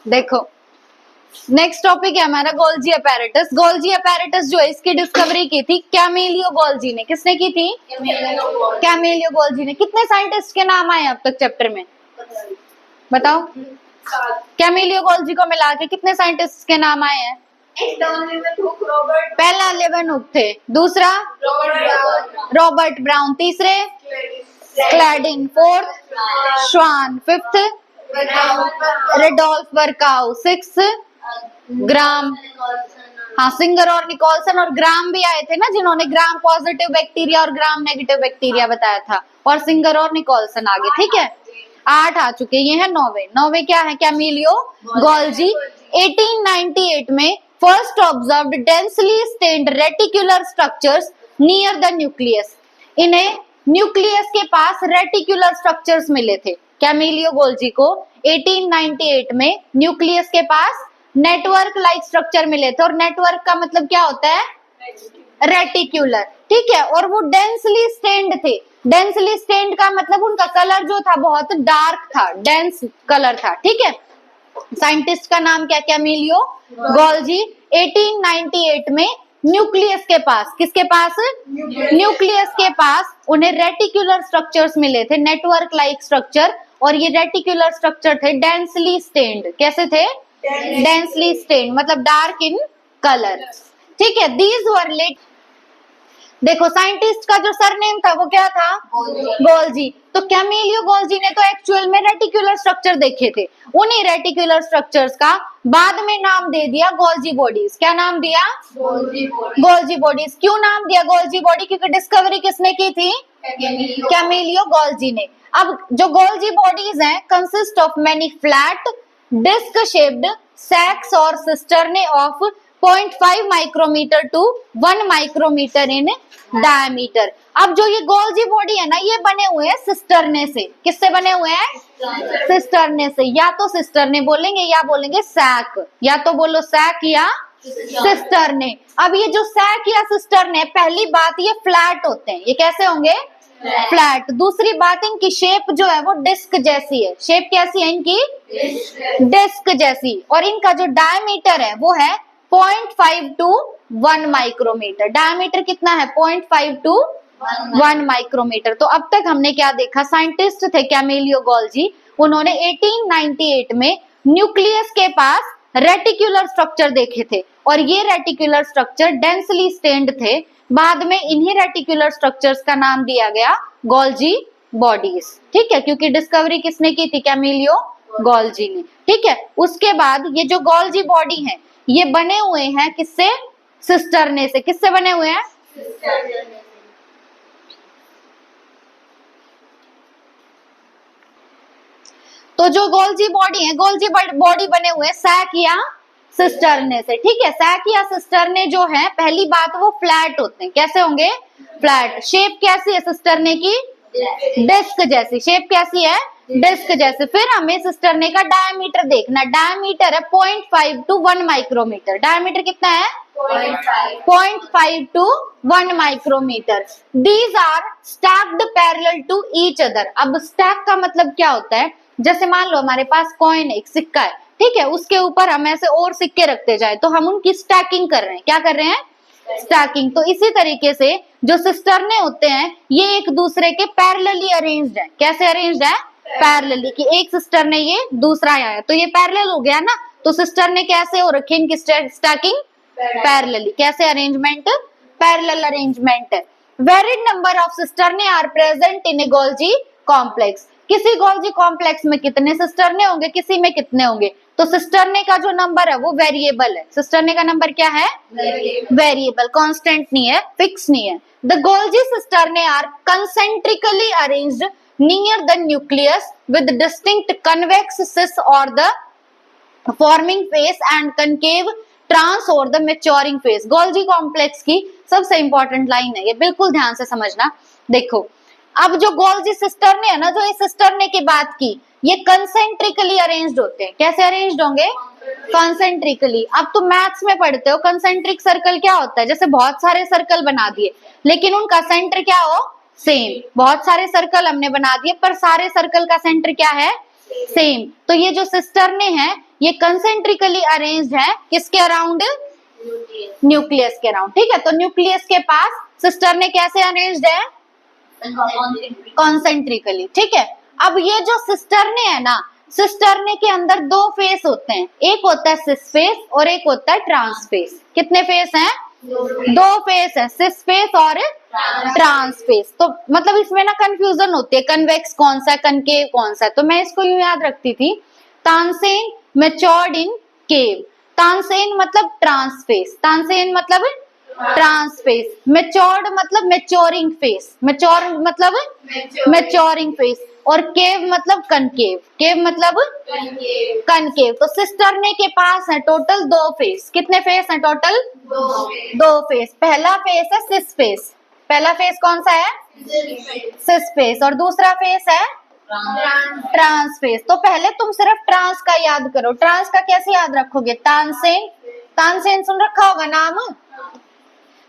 देखो next topic है हमारा गोल्जी अपैरेटस। गोल्जी अपैरेटस जो है इसकी डिस्कवरी की थी कैमिलियो गोल्जी ने। किसने की थी? कैमिलियो गोल्जी ने। कितने साइंटिस्ट के नाम आए अब तक चैप्टर में बताओ? कैमिलियो गोल्जी को मिला के कितने साइंटिस्ट के नाम आए हैं? पहला लेवेनहुक थे, दूसरा रॉबर्ट ब्राउन, तीसरे क्लैडिन, फोर्थ श्वान, फिफ्थ रेडोल्फ वर्काउ, सिक्स ग्राम, हाँ सिंगर और निकोलसन। और ग्राम भी आए थे ना जिन्होंने ग्राम पॉजिटिव बैक्टीरिया और ग्राम नेगेटिव बैक्टीरिया बताया था, और सिंगर और निकोलसन आगे। ठीक है, 8 आ चुके। ये है नौवे क्या है? कैमिलियो गोल्जी 1898 में first observed densely stained reticular structures near the nucleus. इन्हें न्यूक्लियस के पास रेटिकुलर स्ट्रक्चर्स मिले थे कैमिलियो गोल्जी को 1898 में। न्यूक्लियस के पास नेटवर्क लाइक स्ट्रक्चर मिले थे, और नेटवर्क का मतलब क्या होता है? रेटिकुलर। ठीक है, और वो डेंसली स्टेन्ड थे। डेंसली स्टेन्ड का मतलब उनका कलर जो था बहुत डार्क था, डेंस कलर था। ठीक है, साइंटिस्ट का नाम क्या? Camillo Golgi. 1898 में न्यूक्लियस के पास, किसके पास? न्यूक्लियस के पास उन्हें रेटिकुलर स्ट्रक्चर्स मिले थे, नेटवर्क लाइक स्ट्रक्चर, और ये रेटिकुलर स्ट्रक्चर थे डेंसली स्टेन्ड। कैसे थे? डेंसली स्टेन्ड मतलब डार्क इन कलर। ठीक है, दीज वर लेट। देखो साइंटिस्ट का जो सरनेम था वो क्या था? गोल्जी। तो कैमिलियो गोल्जी ने तो एक्चुअल में रेटिकुलर स्ट्रक्चर देखे थे। उन्हीं रेटिकुलर स्ट्रक्चर्स का बाद में नाम दे दिया गोल्जी बॉडीज। क्या नाम दिया? Golgi bodies. क्यों नाम दिया गोल्जी बॉडी? क्योंकि डिस्कवरी किसने की थी? कैमिलियो गोल्जी ने। अब जो गोल्जी बॉडीज हैं consist of many flat disc shaped sacs और cisternae of 0.5 micrometer to 1 micrometer in diameter. अब जो ये गोल्जी बॉडी है ना, ये बने हुए हैं सिस्टर्ने से। किससे बने हुए हैं? सिस्टर्ने से। या तो सिस्टर्ने बोलेंगे या बोलेंगे सैक, या तो बोलो सैक या सिस्टर्ने। अब ये जो सैक या सिस्टर्ने, पहली बात ये फ्लैट होते हैं। ये कैसे होंगे? फ्लैट। दूसरी बात इनकी शेप जो है वो डिस्क जैसी है। शेप कैसी है इनकी? डिस्क जैसी। और इनका जो डायमीटर है वो है 0.5 टू 1 माइक्रोमीटर। डायमीटर कितना है? 0.5 टू 1 माइक्रोमीटर। तो अब तक हमने क्या देखा? साइंटिस्ट थे कैमिलियो गोल्जी। उन्होंने 1898 में न्यूक्लियस के पास रेटिकुलर स्ट्रक्चर देखे थे, और ये रेटिकुलर स्ट्रक्चर डेंसली स्टेन्ड थे। बाद में इन्हीं रेटिकुलर स्ट्रक्चर्स का नाम दिया गया गोल्जी बॉडीज। ठीक है, क्योंकि डिस्कवरी किसने की थी? कैमिलियो गोल्जी ने। ठीक है, उसके बाद ये जो गोल्जी बॉडी है ये बने हुए हैं किससे? सिस्टर्ने से। किससे बने हुए हैं? तो जो गोल्जी बॉडी है, गोल्जी बॉडी बने हुए सैक या सिस्टर्ने से। ठीक है, सैक या सिस्टर्ने जो है, पहली बात वो फ्लैट होते हैं। कैसे होंगे? फ्लैट। शेप कैसी है सिस्टर्ने की? डिस्क जैसी। शेप कैसी है? डिस्क जैसे। फिर हमें सिस्टर्ने का डायमीटर देखना। डायमीटर है 0.5 टू 1 माइक्रोमीटर। डायमीटर कितना है? 0.5 to 1 micrometre. These are stacked parallel to each other. अब स्टैक का मतलब क्या होता है? जैसे मान लो हमारे पास कॉइन, एक सिक्का है, ठीक है, उसके ऊपर हम ऐसे और सिक्के रखते जाए तो हम उनकी स्टैकिंग कर रहे हैं। क्या कर रहे हैं? स्टैकिंग। तो इसी तरीके से जो सिस्टर्ने होते हैं ये एक दूसरे के पैरेलली अरेंज्ड है। कैसे अरेंज्ड है? पैरेलली। कि एक सिस्टर्ने ये, दूसरा आया, तो ये पैरेलल हो गया ना। तो सिस्टर्ने कैसे हो रखे इनकी स्टैकिंग? पैरेलली। कैसे अरेंजमेंट? पैरेलल अरेंजमेंट है। Varied number of cisternae are present in a Golgi complex. किसी गोल्जी कॉम्प्लेक्स में कितने सिस्टर्ने होंगे, किसी में कितने होंगे? तो सिस्टर्ने का जो नंबर है वो वेरिएबल है। सिस्टर्ने का नंबर क्या है? वेरिएबल। कांस्टेंट नहीं है, फिक्स नहीं है। The Golgi cisternae are concentrically arranged near the nucleus with distinct convex cis और the forming face and concave trans और the maturing face. Golgi complex की सबसे इंपॉर्टेंट लाइन है ये, बिल्कुल ध्यान से समझना। देखो अब जो गोल्जी सिस्टर्ने है ना, जो इस सिस्टर्ने की बात की, ये कंसेंट्रिकली अरेंज्ड होते हैं। कैसे अरेंज्ड होंगे? कंसेंट्रिकली। अब तुम मैथ्स में पढ़ते हो कंसेंट्रिक सर्कल क्या होता है? जैसे बहुत सारे सर्कल बना दिए लेकिन उनका सेंटर क्या हो? सेम। बहुत सारे सर्कल हमने बना दिए पर सारे सर्कल का सेंटर क्या है? सेम। तो ये जो सिस्टर्ने हैं ये कंसेंट्रिकली अरेंज्ड है किसके अराउंड? न्यूक्लियस के अराउंड। ठीक है, तो न्यूक्लियस के पास सिस्टर ने कैसे अरेंज्ड है? कॉन्सेंट्रिकली। ठीक है, अब ये जो सिस्टरने है ना, सिस्टरने के अंदर दो फेस होते हैं, एक होता है सिस फेस और एक होता है ट्रांस फेस। कितने फेस हैं? दो फेस है, सिस फेस और ट्रांस फेस। तो मतलब इसमें ना कंफ्यूजन होती है, कन्वेक्स कौन सा है, कनकेव कौन सा है। तो मैं इसको यूं याद रखती थी, तानसेन मैच्योर्ड इन केव। तानसेन मतलब ट्रांस फेस, तानसेन मतलब ट्रांस फेस, मैच्योर्ड मतलब मैच्योरिंग फेस, मैच्योर मतलब मैच्योरिंग फेस, और केव मतलब कनकेव, केव मतलब कनकेव। तो सिस्टरने के पास है टोटल दो फेस। कितने फेस हैं टोटल? दो फेस। पहला फेस है सिस फेस। पहला फेस कौन सा है? Cis face. और दूसरा फेस है ट्रांस फेस। तो पहले तुम सिर्फ ट्रांस का याद करो। ट्रांस का कैसे याद रखोगे? तानसेन, तानसेन सुन रखा होगा नाम,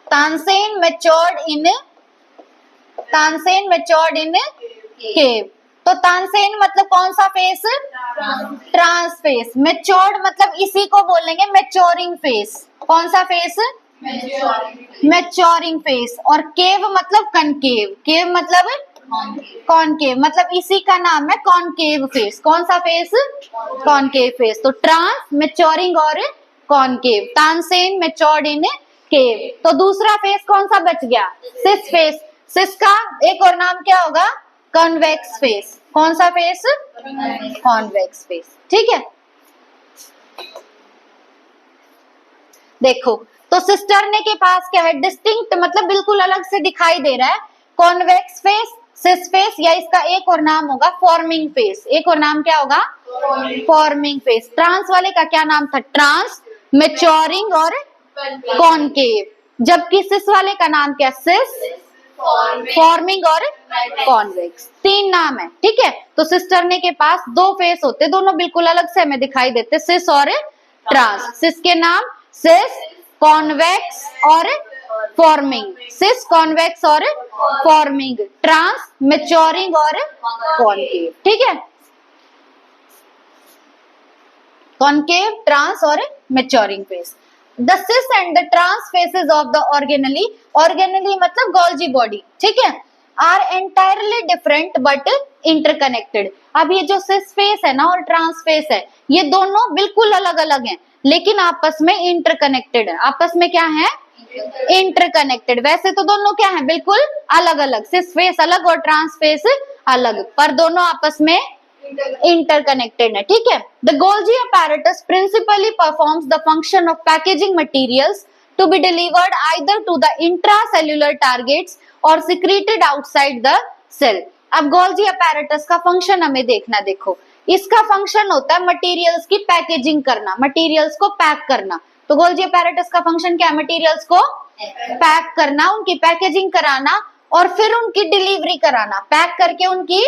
तानसेन मैच्योर्ड इन केव। तो तानसेन मतलब कौन सा फेस? Trans face. मैच्योर्ड मतलब इसी को बोलेंगे मैच्योरिंग फेस। कौन सा फेस? Maturing face. और केव मतलब कनकेव, केव मतलब कॉनकेव, मतलब इसी का नाम है कॉनकेव फेस। कौन सा फेस? Concave face. तो ट्रांस, मैच्योरिंग और कॉनकेव। तानसेन मैच्योर्ड इन केव। तो दूसरा फेस कौन सा बच गया? Cis face. सिस का एक और नाम क्या होगा? Convex face. कौन सा फेस? Convex face. ठीक है, देखो तो सिस्टरने के पास क्या है? डिस्टिंक्ट मतलब बिल्कुल अलग से दिखाई दे रहा है, कॉन्वेक्स फेस, सिस फेस, या इसका एक और नाम होगा फॉर्मिंग फेस। एक और नाम क्या होगा? Forming face. ट्रांस वाले का क्या नाम था? ट्रांस, मैच्योरिंग और कॉनकेव। जबकि सिस वाले का नाम क्या? सिस, फॉर्मिंग और कॉन्वेक्स। तीन नाम है। ठीक है, तो सिस्टरने के पास दो फेस होते, दोनों बिल्कुल अलग से हमें दिखाई देते, सिस और ट्रांस। सिस के नाम सिस, कॉन्वेक्स और फॉर्मिंग। सिस, कॉन्वेक्स और फॉर्मिंग। ट्रांस, मैच्योरिंग और कॉनकेव। ठीक है, कॉनकेव, ट्रांस और maturing face. The cis and the trans faces of the organelle, organelle मतलब गोल्जी बॉडी, ठीक है, are entirely different but interconnected। अब ये जो सिस फेस है ना और ट्रांस फेस है, ये दोनों बिल्कुल अलग अलग हैं, लेकिन आपस में इंटरकनेक्टेड है। आपस में क्या है? इंटरकनेक्टेड। वैसे तो दोनों क्या है? बिल्कुल अलग अलग, सिस फेस अलग और ट्रांस फेस अलग, पर दोनों आपस में interconnected है। ठीक है, the Golgi apparatus principally performs the function of packaging materials to be delivered either to the intracellular targets or secreted outside the cell। अब गोल्जी apparatus का फंक्शन हमें देखना। देखो, इसका फंक्शन होता है मटेरियल्स की पैकेजिंग करना, मटेरियल्स को पैक करना। तो गोल्जी apparatus का फंक्शन क्या है? मटेरियल्स को पैक करना, उनकी पैकेजिंग कराना और फिर उनकी डिलीवरी कराना, पैक करके उनकी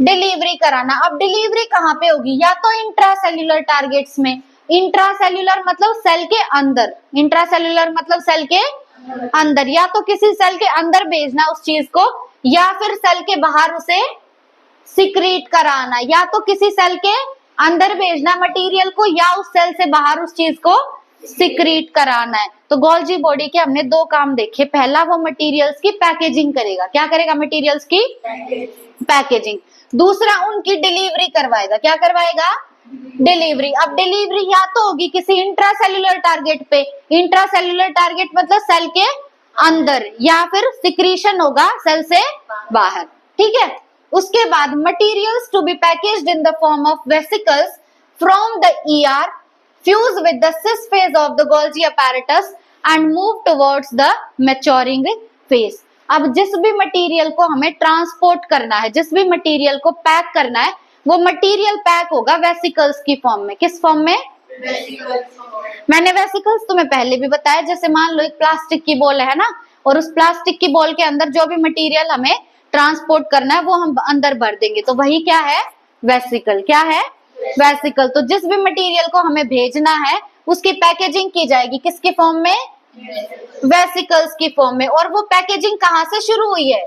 डिलीवरी कराना। अब डिलीवरी कहाँ पे होगी? या तो इंट्रासेल्युलर टारगेट्स में, इंट्रासेल्युलर मतलब सेल के अंदर, इंट्रासेल्युलर मतलब सेल के अंदर, या तो किसी सेल के अंदर भेजना उस चीज को, या फिर सेल के बाहर उसे सिक्रीट कराना, या तो किसी सेल के अंदर भेजना मटेरियल को, या उस सेल से बाहर उस चीज को सिक्रीट कराना है। तो गोल्जी बॉडी के हमने दो काम देखे। पहला, वो मटेरियल्स की पैकेजिंग करेगा। क्या करेगा? मटेरियल्स की पैकेजिंग। दूसरा, उनकी डिलीवरी करवाएगा। क्या करवाएगा? डिलीवरी। अब डिलीवरी या तो होगी किसी इंट्रासेल्युलर टारगेट पे, इंट्रासेल्युलर टारगेट मतलब सेल के अंदर, या फिर सिक्रीशन होगा सेल से बाहर। ठीक है, उसके बाद materials to be packaged in the form of vesicles from the ER fuse with the cis phase of the Golgi apparatus and move towards the maturing phase। अब जिस भी मटेरियल को हमें ट्रांसपोर्ट करना है, जिस भी मटेरियल को पैक करना है, वो मटेरियल पैक होगा वेसिकल्स की फॉर्म में। किस फॉर्म में? मैंने वेसिकल्स तुम्हें पहले भी बताया। जैसे मान लो एक प्लास्टिक की बॉल है ना, और उस प्लास्टिक की बॉल के अंदर जो भी मटेरियल हमें ट्रांसपोर्ट करना है वो हम अंदर भर देंगे, तो वही क्या है? वेसिकल। क्या है? वेसिकल। तो जिस भी मटेरियल को हमें भेजना है उसकी पैकेजिंग की जाएगी किसके फॉर्म में? वेसिकल्स की फॉर्म में। और वो पैकेजिंग कहाँ से शुरू हुई है?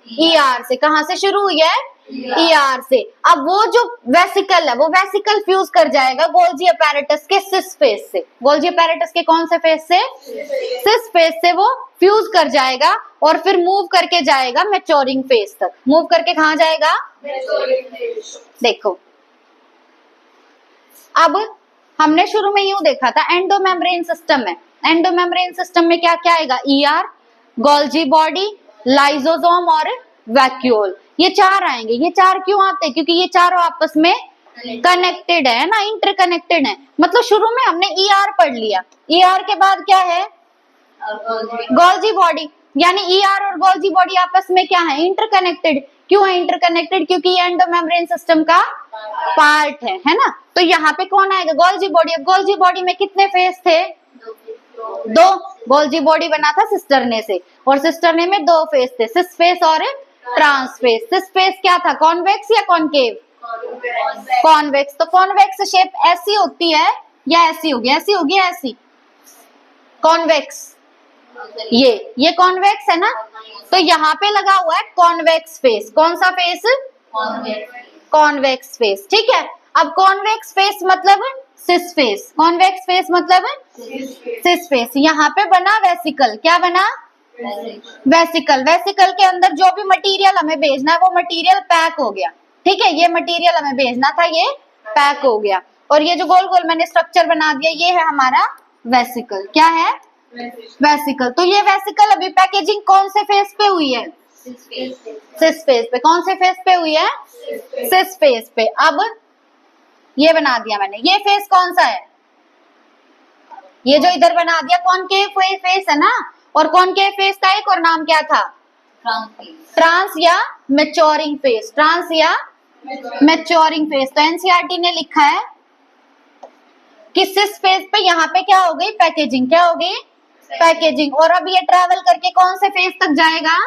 ER से। कहाँ से शुरू हुई है? ER से। अब वो जो वेसिकल है वो वेसिकल फ्यूज कर जाएगा गोल्जी अपैरेटस के सिस फेस से। गोल्जी अपैरेटस के कौन से फेस से? सिस फेस से वो फ्यूज कर जाएगा और फिर मूव करके जाएगा मैच्योरिंग फेस तक। मूव करके कहां जाएगा? देखो अब हमने शुरू में यूं देखा था एंडोमेम्ब्रेन सिस्टम है। एंडोमेम्ब्रेन सिस्टम में क्या क्या आएगा? ER, गोल्जी बॉडी, लाइसोसोम और वैक्यूल, ये चार आएंगे। ये चार क्यों आते हैं? क्योंकि ये चारों आपस में कनेक्टेड है ना, इंटरकनेक्टेड है। मतलब शुरू में हमने ER पढ़ लिया, ER के बाद क्या है? गोल्जी बॉडी, यानी ER और गोल्जी बॉडी आपस में क्या है? इंटरकनेक्टेड। क्यों है इंटरकनेक्टेड? क्योंकि ये एंडोमेम्ब्रेन सिस्टम का पार्ट है ना। तो यहाँ पे कौन आएगा? Golgi body. अब गोल्जी बॉडी में कितने फेस थे? दो। गोल्जी बॉडी बना था सिस्टरने से और सिस्टरने में दो फेस थे, सिस फेस और ट्रांस फेस। सिस फेस क्या था? कॉन्वेक्स या कॉनकेव? कॉन्वेक्स। तो कॉन्वेक्स शेप ऐसी होती है या ऐसी होगी? ऐसी होगी, ऐसी कॉन्वेक्स। ये कॉन्वेक्स है ना। तो यहाँ पे लगा हुआ है कॉन्वेक्स फेस। कौन सा फेस? Convex face. ठीक है। अब कॉन्वेक्स फेस मतलब सिस फेस। कॉन्वेक्स फेस मतलब सिस फेस। यहाँ पे बना वेसिकल। क्या बना? वेसिकल। वेसिकल के अंदर जो भी मटेरियल हमें भेजना है वो मटेरियल पैक हो गया। ठीक है, ये मटेरियल हमें भेजना था, ये पैक हो गया। और ये जो गोल गोल मैंने स्ट्रक्चर बना दिया ये है हमारा वेसिकल। क्या है? वेसिकल। तो ये वेसिकल अभी पैकेजिंग कौन से फेस पे हुई है? सिस फेस पे। कौन से फेस पे हुई है? सिस फेस पे। अब ये बना दिया मैंने। ये फेस कौन सा है? ये जो इधर बना दिया कॉनकेव फेस है ना। और कॉनकेव फेस का एक और नाम क्या था? ट्रांस या मैच्योरिंग फेस। ट्रांस या मैच्योरिंग फेस। तो एनसीईआरटी ने लिखा है कि सिस फेस पे यहाँ पे क्या हो गई? पैकेजिंग। क्या हो गई? पैकेजिंग। और अब ये ट्रैवल करके कौन से फेस तक जाएगा?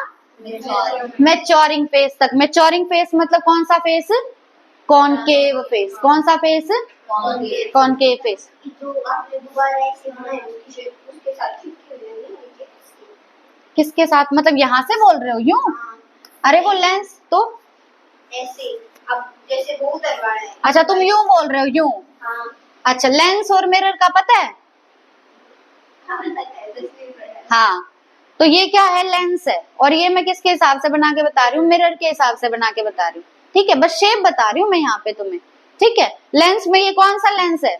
मैच्योरिंग फेस तक। मैच्योरिंग फेस मतलब कौन सा फेस? Concave face. कौन सा फेस? Concave face. किसके साथ? मतलब यहाँ से बोल रहे हो यूं? अरे वो लेंस तो ऐसे। अब जैसे वो उधर वाला है। अच्छा तुम यूं बोल रहे हो, यूं? हाँ। अच्छा, लेंस और मिरर का पता है? हाँ, तो ये क्या है? लेंस है। और ये मैं किसके हिसाब से बना के बता रही हूँ? मिरर के हिसाब से बना के बता रही हूँ। ठीक है, बस शेप बता रही हूँ मैं यहाँ पे तुम्हें। ठीक है, लेंस में ये कौन सा लेंस है?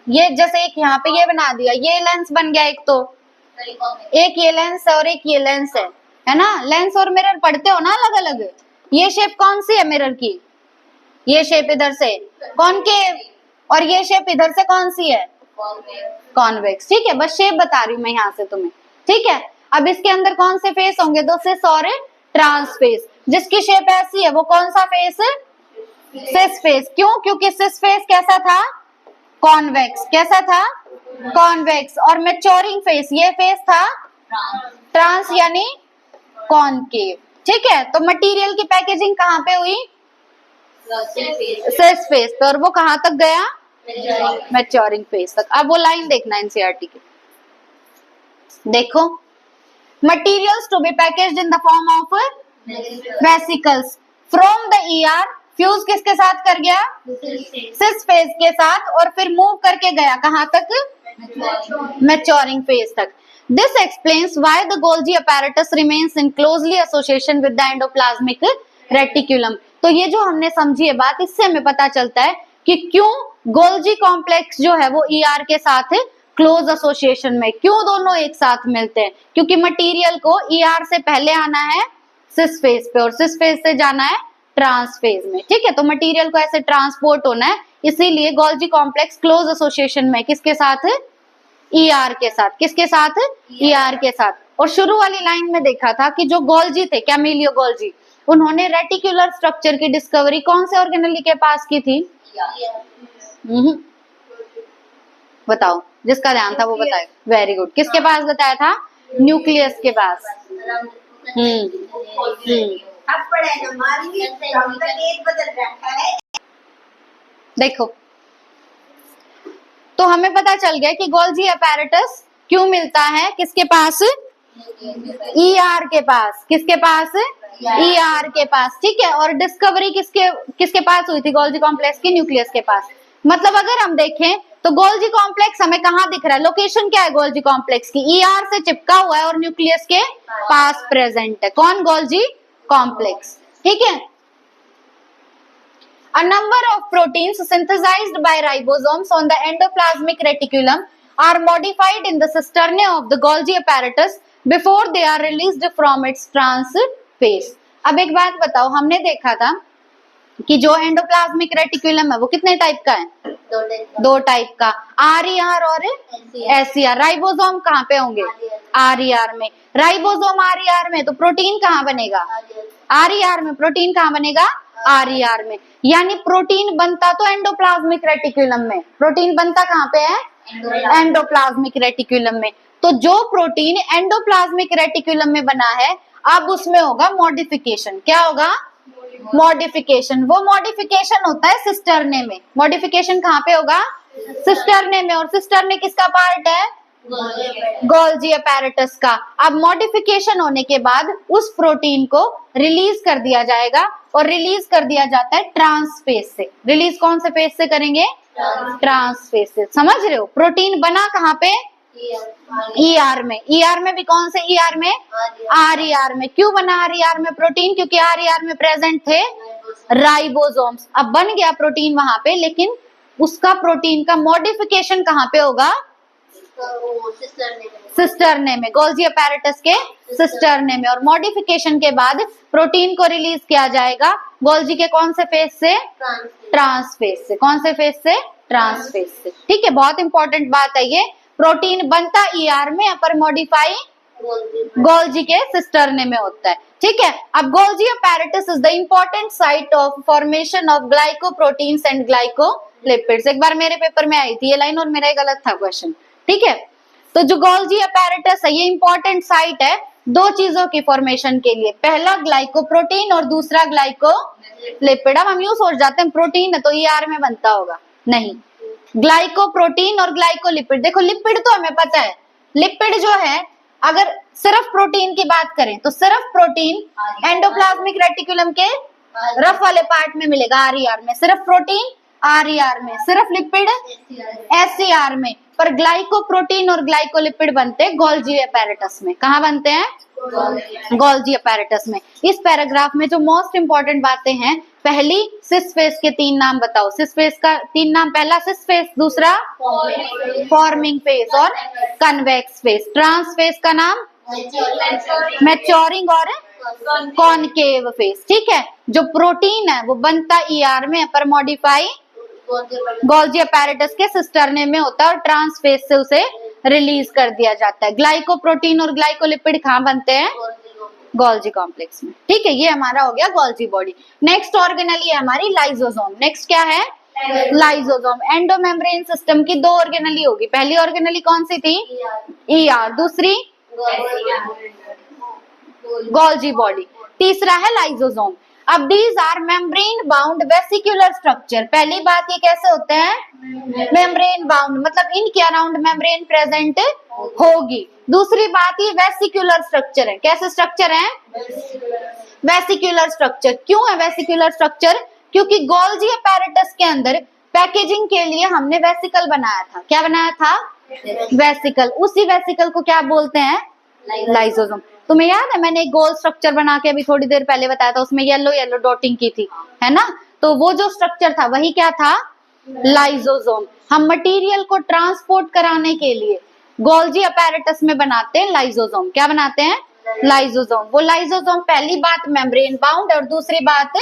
ये जैसे एक यहाँ पे ये बना दिया, ये लेंस बन गया एक। तो एक ये लेंस है और एक ये लेंस है ना। लेंस और मिरर पढ़ते हो ना अलग अलग। ये शेप कौन सी है मिरर की? ये शेप इधर से कॉनकेव और ये शेप इधर से कौन सी है? कॉन्वेक्स। ठीक है, बस शेप बता रही हूँ मैं यहाँ से तुम्हें। ठीक है, अब इसके अंदर कौन से फेस होंगे? दो सिस और ट्रांस फेस। जिसकी शेप ऐसी है वो कौन सा फेस? Cis face. क्यों? क्योंकि सिस फेस कैसा था? कॉन्वेक्स। कैसा था? कॉन्वेक्स। और मैच्योरिंग फेस, ये फेस था ट्रांस यानी कॉनकेव। ठीक है, तो मटेरियल की पैकेजिंग कहाँ पे हुई? सिस फेस पे। और वो कहाँ तक गया? मैच्योरिंग फेस तक। अब वो लाइन देखना एनसीईआरटी की। देखो, materials to be packaged in the form of vesicles from the ER fuse किसके साथ कर गया? सिस फेस के साथ। और फिर मूव करके गया कहाँ तक? मैच्योरिंग फेस तक। This explains why the Golgi apparatus remains in closely association with the endoplasmic reticulum. तो ये जो हमने समझी है बात, इससे हमें पता चलता है कि क्यों गोल्जी कॉम्प्लेक्स जो है वो ER के साथ क्लोज एसोसिएशन में, क्यों दोनों एक साथ मिलते हैं? क्योंकि मटेरियल को ER से पहले आना है सिस फेस पे और सिस फेस से जाना है ट्रांस फेज में। ठीक है, तो मटेरियल को ऐसे ट्रांसपोर्ट होना है, इसीलिए गोल्जी कॉम्प्लेक्स क्लोज एसोसिएशन में किसके साथ? ER के साथ। किसके साथ? ER के साथ। और शुरू वाली लाइन में देखा था कि जो गोल्जी थे, कैमिलियो गोल्जी, उन्होंने रेटिकुलर स्ट्रक्चर की डिस्कवरी कौन से ऑर्गेनेली के पास की थी? बताओ, जिसका ध्यान था वो बताए। Very good. किसके पास बताया था? न्यूक्लियस के पास। अब पढ़ेगा मारेंगे हम तक एक बदल रखा है। देखो, तो हमें पता चल गया कि गोल्जी अपैरेटस क्यों मिलता है किसके पास? ER के पास, किसके पास? ER के पास, ठीक है। और डिस्कवरी किसके पास हुई थी? गोल्जी कॉम्प्लेक्स के न्यूक्लियस के पास। मतलब अगर हम देखें तो गोल्जी कॉम्प्लेक्स हमें कहाँ दिख रहा है? लोकेशन क्या है गोल्जी कॉम्प्लेक्स की? ER से चिपका हुआ है और न्यूक्लियस के पास प्रेजेंट है। कौन? गोल्जी कॉम्प्लेक्स, ठीक है। A number of proteins synthesized by ribosomes on the endoplasmic reticulum are modified in the cisternae of the Golgi apparatus before they are released from its transphase. अब एक बात बताओ, हमने देखा था कि जो एंडोप्लाज्मिक रेटिकुलम है वो कितने टाइप का है? दो टाइप का, RER और SER। राइबोसोम कहाँ पे होंगे? RER में। राइबोसोम RER में, तो प्रोटीन कहाँ बनेगा? RER में। प्रोटीन कहाँ बनेगा? RER में। यानी प्रोटीन बनता तो एंडोप्लाज्मिक रेटिकुलम में, प्रोटीन बनता कहाँ पे है? एंडोप्लाज्मिक रेटिकुलम में। तो जो प्रोटीन एंडोप्लाज्मिक रेटिकुलम में बना है, अब उसमें होगा मॉडिफिकेशन। क्या होगा? मॉडिफिकेशन। वो मॉडिफिकेशन होता है सिस्टरने में। मॉडिफिकेशन कहाँ पे होगा? सिस्टरने में। और सिस्टरने किसका पार्ट है? गोल्जी अपैरेटस का। अब मॉडिफिकेशन होने के बाद उस प्रोटीन को रिलीज कर दिया जाएगा, और रिलीज कर दिया जाता है ट्रांसफेज से। रिलीज कौन से फेज से करेंगे? ट्रांसफेज से। समझ रहे हो? प्रोटीन बना कहाँ पे? ER में। ER में भी कौन से ER में? RER में। क्यों बना RER में प्रोटीन? क्योंकि RER में प्रेजेंट थे राइबोसोम्स। अब बन गया प्रोटीन वहां पे, लेकिन उसका प्रोटीन का मॉडिफिकेशन कहाँ पे होगा? सिस्टरने में, गोल्जी अपैरेटस के सिस्टरने में। और मॉडिफिकेशन के बाद प्रोटीन को रिलीज किया जाएगा गोल्जी के कौन से फेज से? ट्रांसफेज से। कौन से फेज से? ट्रांसफेज से, ठीक है। बहुत इंपॉर्टेंट बात है ये। प्रोटीन बनता ER में, पर मॉडिफाई गोल्जी के सिस्टरने में होता है, ठीक है। अब Golgi apparatus is the important site of formation of glycoproteins and glycolipids. एक बार मेरे पेपर में आई थी ये लाइन और मेरा ये गलत था क्वेश्चन, ठीक है। तो जो गोल्जी अपैरेटस है ये इंपॉर्टेंट साइट है दो चीजों की फॉर्मेशन के लिए। पहला ग्लाइकोप्रोटीन और दूसरा ग्लाइकोलिपिड। अब हम यूं सोच जाते हैं प्रोटीन है तो ER में बनता होगा, नहीं। ग्लाइकोप्रोटीन और ग्लाइकोलिपिड। देखो लिपिड तो हमें पता है, लिपिड जो है अगर सिर्फ प्रोटीन की बात करें तो सिर्फ प्रोटीन एंडोप्लाज्मिक रेटिकुलम के रफ वाले पार्ट में मिलेगा RER में, सिर्फ प्रोटीन RER में, सिर्फ लिपिड SER में। पर ग्लाइकोप्रोटीन और ग्लाइकोलिपिड बनते हैं गोल्जी अपैरेटस में। कहाँ बनते हैं? गोल्जी अपैरेटस में। इस पैराग्राफ में जो मोस्ट इंपॉर्टेंट बातें हैं, पहली सिस फेज के 3 नाम बताओ। सिस फेज का 3 नाम, पहला सिस फेज, दूसरा फॉर्मिंग फेज और कन्वेक्स फेज। ट्रांस फेज का नाम मैच्योरिंग और कॉनकेव फेज, ठीक है। जो प्रोटीन है वो बनता ER में, पर मॉडिफाई गोल्जी अपैरेटस के सिस्टरने में होता है और ट्रांसफेज से उसे रिलीज कर दिया जाता है। ग्लाइकोप्रोटीन और ग्लाइकोलिपिड कहाँ बनते हैं? गोल्जी कॉम्प्लेक्स में, ठीक है। ये हमारा हो गया गोल्जी बॉडी। नेक्स्ट ऑर्गेनेली है हमारी लाइसोसोम। नेक्स्ट क्या है? लाइसोसोम। एंडोमेम्ब्रेन सिस्टम की 2 ऑर्गेनेली होगी। पहली ऑर्गेनेली कौन सी थी? ER। दूसरी गोल्जी बॉडी। तीसरा है लाइसोसोम। अब these are membrane bound vesicular structure. पहली बात ये कैसे होते हैं? मेम्ब्रेन बाउंड, मतलब इनके अराउंड मेम्ब्रेन प्रेजेंट होगी। दूसरी बात ये वेसिकुलर स्ट्रक्चर है। कैसे स्ट्रक्चर है? Vesicular structure. क्यों है वेसिकुलर स्ट्रक्चर? क्योंकि गोल्जी अपैरेटस के अंदर पैकेजिंग के लिए हमने वेसिकल बनाया था। क्या बनाया था? वेसिकल। उसी वेसिकल को क्या बोलते हैं? लाइसोसोम। तुम्हें याद है मैंने एक गोल स्ट्रक्चर बना के अभी थोड़ी देर पहले बताया था, उसमें येलो येलो डॉटिंग की थी, है ना। तो वो जो स्ट्रक्चर था वही क्या था? लाइसोसोम। हम मटेरियल को ट्रांसपोर्ट कराने के लिए गोल्जी अपैरेटस में बनाते हैं लाइसोसोम। क्या बनाते हैं? लाइसोसोम। वो लाइसोसोम पहली बात मेम्ब्रेन बाउंड और दूसरी बात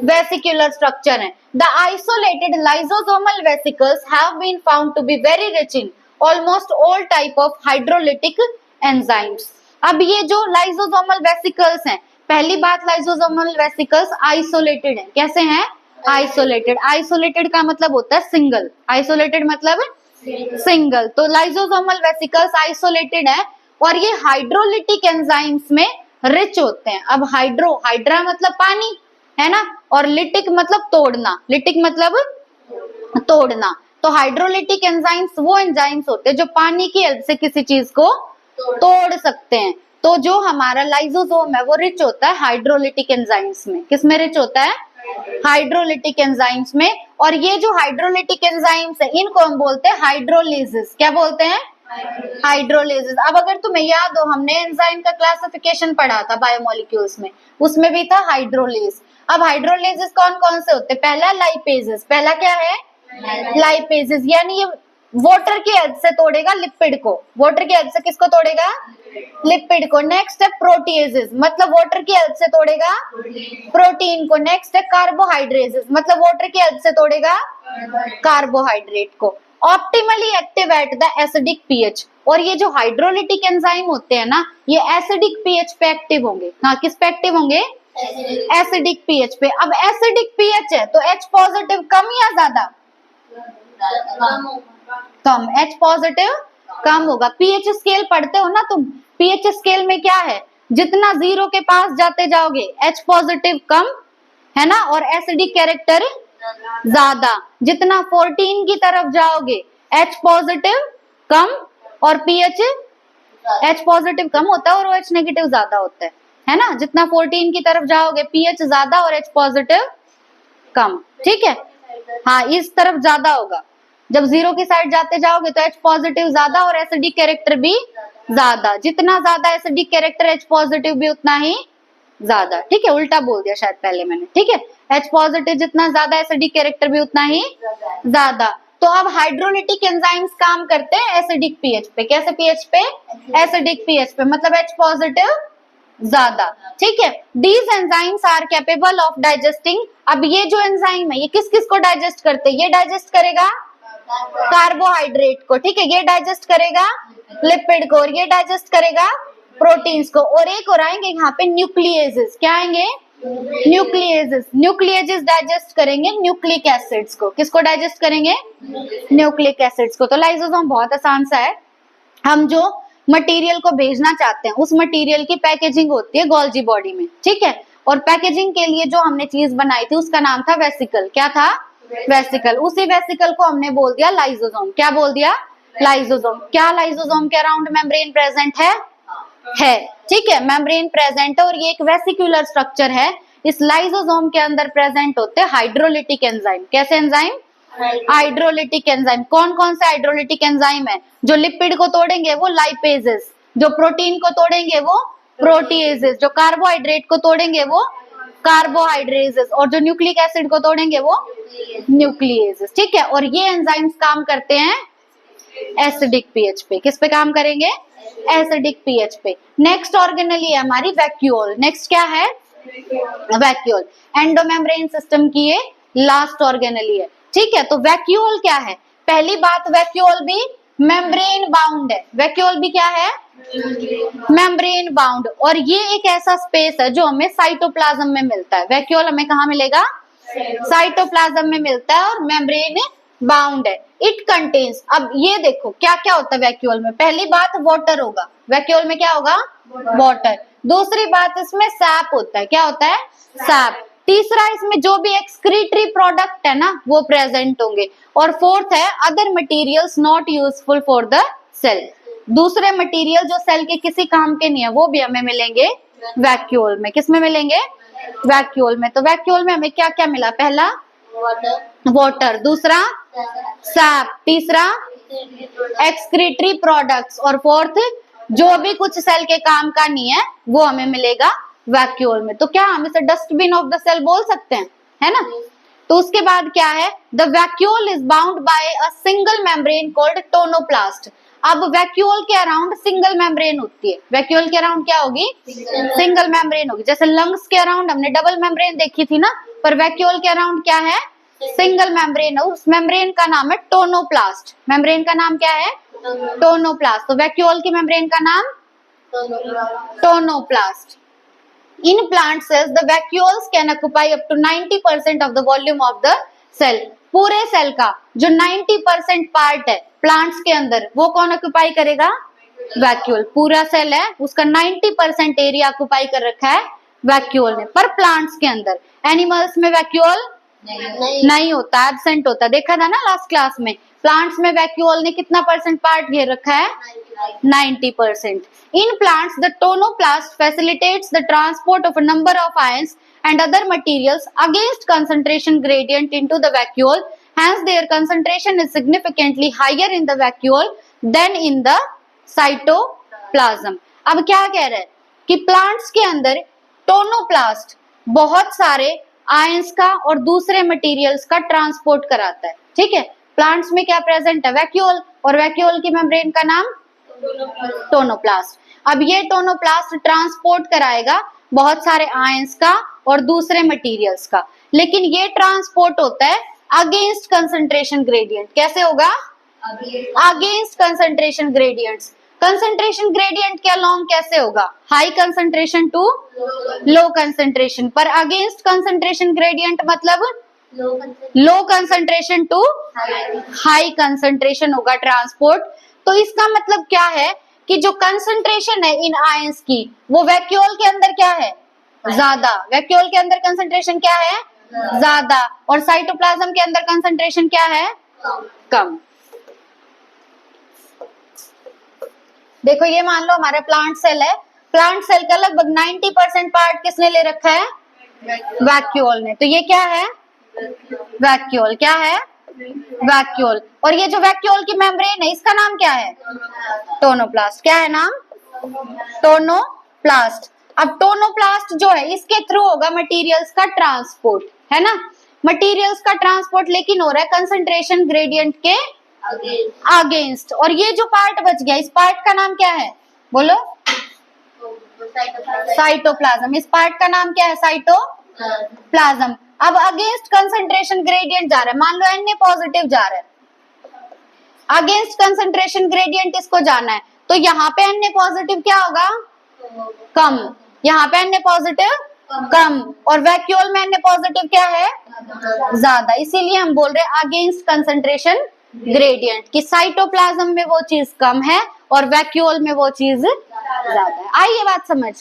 वेसिकुलर स्ट्रक्चर है। The isolated lysosomal vesicles have been found to be very rich in almost all type of hydrolytic enzymes. अब ये जो लाइसोसोमल वेसिकल्स हैं, पहली बात लाइसोसोमल वेसिकल्स आइसोलेटेड हैं। कैसे हैं? आइसोलेटेड। आइसोलेटेड का मतलब होता है सिंगल। आइसोलेटेड मतलब सिंगल। तो लाइसोसोमल वेसिकल्स आइसोलेटेड है और ये हाइड्रोलिटिक एंजाइम्स में रिच होते हैं। अब हाइड्रा मतलब पानी, है ना, और लिटिक मतलब तोड़ना। लिटिक मतलब तोड़ना। तो हाइड्रोलिटिक एंजाइम्स वो एंजाइम्स होते हैं जो पानी की हेल्प से किसी चीज को तोड़ सकते हैं। तो जो हमारा लाइसोसोम है वो रिच होता है हाइड्रोलिटिक एंजाइम्स में। किस में रिच होता है? हाइड्रोलिटिक एंजाइम्स में। और ये जो हाइड्रोलिटिक एंजाइम्स है इनको हम बोलते हैं हाइड्रोलेजेस। क्या बोलते हैं? हाइड्रोलेजेस। अब अगर तुम्हें याद हो हमने एंजाइम का क्लासिफिकेशन पढ़ा था बायोमोलिक्यूल्स में, उसमें भी था हाइड्रोलेज। अब हाइड्रोलेजेस कौन कौन से होते हैं? पहला लाइपेजेस। पहला क्या है? लाइपेजेस, यानी ये वाटर की हेल्प से तोड़ेगा लिपिड को। वाटर की हेल्प से किसको तोड़ेगा? लिपिड को। नेक्स्ट है प्रोटीएजेस, मतलब वाटर की हेल्प से तोड़ेगा प्रोटीन को। नेक्स्ट है कार्बोहाइड्रेजेस, मतलब वाटर की हेल्प से तोड़ेगा कार्बोहाइड्रेट को। Optimally active at the acidic pH. और ये जो हाइड्रोलिटिक एंजाइम होते हैं ना, ये एसिडिक पीएच पे एक्टिव होंगे। हाँ, किस पे एक्टिव होंगे? एसिडिक पीएच पे। अब एसिडिक पीएच है तो H पॉजिटिव कम या ज्यादा? कम। H पॉजिटिव कम होगा। पीएच स्केल पढ़ते हो ना तुम, पीएच स्केल में क्या है? जितना जीरो के पास जाते जाओगे H पॉजिटिव कम है ना, और एसिडिक कैरेक्टर ज्यादा। जितना 14 की तरफ जाओगे H पॉजिटिव कम और पीएच H पॉजिटिव कम होता है और OH नेगेटिव ज्यादा होता है ना। जितना 14 की तरफ जाओगे पीएच ज्यादा और H पॉजिटिव कम। ठीक है, हाँ इस तरफ ज्यादा होगा। जब जीरो की साइड जाते जाओगे तो H पॉजिटिव ज्यादा और एसिडिक कैरेक्टर भी ज्यादा। जितना ज्यादा एसिडिक कैरेक्टर H पॉजिटिव भी उतना ही ज्यादा। ठीक है, उल्टा बोल दिया शायद पहले मैंने। ठीक है, H पॉजिटिव जितना ज्यादा एसिडिक कैरेक्टर भी उतना ही ज्यादा। तो अब हाइड्रोलिटिक एंजाइम्स काम करते हैं एसिडिक पीएच पे। कैसे पीएच पे? एसिडिक पीएच पे, मतलब H पॉजिटिव ज्यादा। ठीक है, these enzymes are capable of digesting. अब ये जो एंजाइम है ये किस किस को डाइजेस्ट करते हैं? ये डाइजेस्ट करेगा कार्बोहाइड्रेट को। ठीक है, ये डाइजेस्ट करेगा लिपिड को, और ये डाइजेस्ट करेगा प्रोटीन्स को। और एक और आएंगे यहाँ पे न्यूक्लिएजेस। क्या आएंगे? न्यूक्लिएजेस। न्यूक्लिएजेस डाइजेस्ट करेंगे न्यूक्लिक एसिड्स को। किसको डाइजेस्ट करेंगे? न्यूक्लिक एसिड्स को। तो लाइसोसोम बहुत आसान सा है। हम जो मटेरियल को भेजना चाहते हैं उस मटेरियल की पैकेजिंग होती है गोल्जी बॉडी में। ठीक है, और पैकेजिंग के लिए जो हमने चीज बनाई थी उसका नाम था वेसिकल। क्या था? वेसिकल। उसी वेसिकल को हमने बोल दिया लाइसोसोम। क्या बोल दिया? लाइसोसोम। क्या लाइसोसोम के अराउंड मेम्ब्रेन प्रेजेंट है? ठीक है, मेम्ब्रेन प्रेजेंट है और ये एक वेसिकुलर स्ट्रक्चर है। इस लाइसोसोम के अंदर प्रेजेंट होते हैं हाइड्रोलिटिक एंजाइम। कैसे एंजाइम? Hydrolytic enzyme. कौन कौन से हाइड्रोलिटिक एंजाइम है? जो लिपिड को तोड़ेंगे वो लाइपेजेस, जो प्रोटीन को तोड़ेंगे वो प्रोटीएजेस, जो कार्बोहाइड्रेट को तोड़ेंगे वो कार्बोहाइड्रेजेस, और जो न्यूक्लिक एसिड को तोड़ेंगे वो न्यूक्लिएजेस। ठीक है, और ये एंजाइम्स काम करते हैं एसिडिक पीएच पे। किस पे काम करेंगे? एसिडिक पीएच पे। नेक्स्ट ऑर्गेनेली है हमारी वैक्यूल। नेक्स्ट क्या है? वैक्यूल। एंडोमेम्ब्रेन सिस्टम की ये लास्ट ऑर्गेनेली है। ठीक है, तो वैक्यूल क्या है? पहली बात, वैक्यूल भी मेम्ब्रेन बाउंड है। वैक्यूल भी क्या है? Membrane bound. और ये एक ऐसा स्पेस है जो हमें साइटोप्लाज्म में मिलता है। वैक्यूल हमें कहाँ मिलेगा? साइटोप्लाज्म में मिलता है और मेम्ब्रेन बाउंड है। इट कंटेन्स, अब ये देखो क्या क्या होता है वैक्यूल में। पहली बात वाटर होगा, वैक्यूल में क्या होगा? वाटर। दूसरी बात इसमें सैप होता है। क्या होता है? सैप। तीसरा, इसमें जो भी एक्सक्रीटरी प्रोडक्ट है ना वो प्रेजेंट होंगे। और फोर्थ है other materials not useful for the cell. दूसरे मटेरियल जो सेल के किसी काम के नहीं है वो भी हमें मिलेंगे वैक्यूल में। किस में मिलेंगे? वैक्यूल में। तो वैक्यूल में हमें क्या क्या मिला? पहला वाटर, दूसरा सैप, तीसरा एक्सक्रीटरी प्रोडक्ट्स, और फोर्थ जो भी कुछ सेल के काम का नहीं है वो हमें मिलेगा वैक्यूल में। तो क्या हम इसे डस्टबिन ऑफ द सेल बोल सकते हैं, है ना? तो उसके बाद क्या है? The vacuole is bound by a single membrane called tonoplast. अब वैक्यूल के अराउंड सिंगल मेम्ब्रेन होती है। वैक्यूल के अराउंड क्या होगी? सिंगल मेम्ब्रेन होगी। जैसे लंग्स के अराउंड हमने डबल मेम्ब्रेन देखी थी ना, पर वैक्यूल के अराउंड क्या है? Single membrane. उस मेम्ब्रेन का नाम है टोनोप्लास्ट। मेम्ब्रेन का नाम क्या है? टोनोप्लास्ट। तो वैक्यूल की मेम्ब्रेन का नाम tonoplast. In plant cells, the vacuoles can occupy up to 90% of the volume of the cell. पूरे सेल का जो 90% पार्ट है प्लांट्स के अंदर वो कौन ऑक्यूपाई करेगा? वैक्यूल। पूरा सेल है उसका 90% एरिया ऑक्यूपाई कर रखा है वैक्यूल ने। पर प्लांट्स के अंदर, एनिमल्स में वैक्यूल नहीं होता, एब्सेंट होता। देखा था ना लास्ट क्लास में, प्लांट्स में वैक्यूल ने कितना परसेंट पार्ट घेर रखा है? 90%. In plants, the tonoplast facilitates the transport of a number of ions and other materials against concentration gradient into the vacuole. Hence, their concentration is significantly higher in the vacuole than in the cytoplasm. अब क्या कह रहे हैं कि plants के अंदर tonoplast बहुत सारे आयंस का और दूसरे मटेरियल्स का ट्रांसपोर्ट कराता है। ठीक है, प्लांट्स में क्या प्रेजेंट है? वैक्यूल, और वैक्यूल की मेम्ब्रेन का नाम टोनोप्लास्ट। अब ये टोनोप्लास्ट ट्रांसपोर्ट कराएगा बहुत सारे आयंस का और दूसरे मटेरियल्स का, लेकिन ये ट्रांसपोर्ट होता है अगेंस्ट कंसंट्रेशन ग्रेडियंट। कैसे होगा? Against concentration gradients. Concentration gradient के अलोंग कैसे होगा? High concentration to low concentration, पर अगेंस्ट कंसंट्रेशन ग्रेडियंट मतलब low concentration to high concentration होगा ट्रांसपोर्ट। तो इसका मतलब क्या है कि जो कंसंट्रेशन है इन आयंस की वो वैक्यूल के अंदर क्या है? ज्यादा। वैक्यूल के अंदर कंसंट्रेशन क्या है? ज्यादा। और साइटोप्लाज्म के अंदर कंसंट्रेशन क्या है? कम। देखो ये मान लो हमारा प्लांट सेल है, प्लांट सेल का लगभग 90% पार्ट किसने ले रखा है? वैक्यूल ने। तो ये क्या है? वैक्यूल। क्या है? वैक्यूल। और ये जो वैक्यूल की मेम्ब्रेन है इसका नाम क्या है? टोनोप्लास्ट। क्या है नाम? टोनोप्लास्ट। अब टोनोप्लास्ट जो है इसके थ्रू होगा मटेरियल्स का ट्रांसपोर्ट, है ना? मटेरियल्स का ट्रांसपोर्ट लेकिन हो रहा है कंसंट्रेशन ग्रेडियंट के अगेंस्ट। और ये जो पार्ट बच गया इस पार्ट का नाम क्या है? बोलो। साइटोप्लाज्म। इस पार्ट का नाम क्या है? साइटोप्लाज्म। अब अगेंस्ट कंसंट्रेशन ग्रेडियंट जा रहा है, मान लो Na पॉजिटिव जा रहा है, अगेंस्ट कंसंट्रेशन ग्रेडियंट इसको जाना है, तो यहाँ पे Na पॉजिटिव क्या होगा? कम। यहाँ पे Na पॉजिटिव कम, और वैक्यूल में Na पॉजिटिव क्या है? ज्यादा। इसीलिए हम बोल रहे हैं अगेंस्ट कंसंट्रेशन ग्रेडियंट कि साइटोप्लाज्म में वो चीज कम है और वैक्यूल में वो चीज ज्यादा है। आई ये बात समझ?